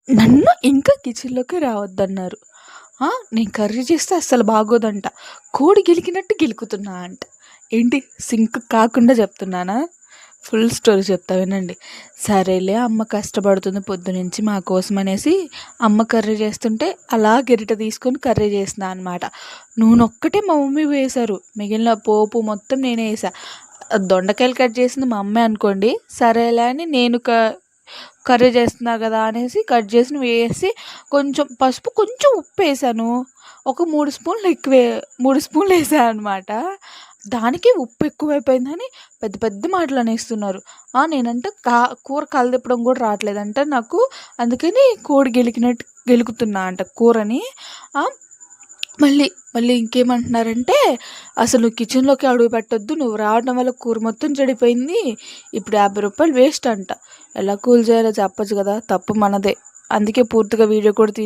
నన్ను ఇంకా కిచెన్‌లోకే రావద్దన్నారు. నేను కర్రీ చేస్తే అస్సలు బాగోదంట. కోడి గెలికినట్టు గెలుకుతున్నా అంట. ఏంటి సింక్ కాకుండా చెప్తున్నానా? ఫుల్ స్టోరీ చెప్తా వినండి. సరేలే అమ్మ కష్టపడుతుంది పొద్దునుంచి మా కోసమనేసి అమ్మ కర్రీ చేస్తుంటే అలా గెరిట తీసుకొని కర్రీ చేసినా అనమాట. నూనొక్కటే మా మమ్మీ వేశారు. మిగిలిన పోపు మొత్తం నేనే ఏసా. దొండకాయలు కట్ చేసింది మా అమ్మే అనుకోండి. సరేలే అని నేను కర్రీ చేస్తున్నా కదా అనేసి కట్ చేసినవి వేసి కొంచెం పసుపు, కొంచెం ఉప్పేసాను. ఒక 3 స్పూన్లు 3 స్పూన్లు వేసా అనమాట. దానికి ఉప్పు ఎక్కువైపోయిందని పెద్ద పెద్ద మాటలు అనేస్తున్నారు. నేనంట కూర కలదిప్పడం కూడా రావట్లేదంట నాకు. అందుకని కోడి గెలికినట్టు గెలుకుతున్నా అంట కూరని. మళ్ళీ ఇంకేమంటున్నారంటే, "అసలు నువ్వు కిచెన్‌లోకి అడుగు పెట్టొద్దు. నువ్వు రావడం వల్ల కూర మొత్తం చెడిపోయింది. ఇప్పుడు రూ. 50 వేస్ట్ అంట." ఎలా కూల్ చేయాలో చెప్పొచ్చు కదా! తప్పు మనదే. అందుకే పూర్తిగా వీడియో కూడా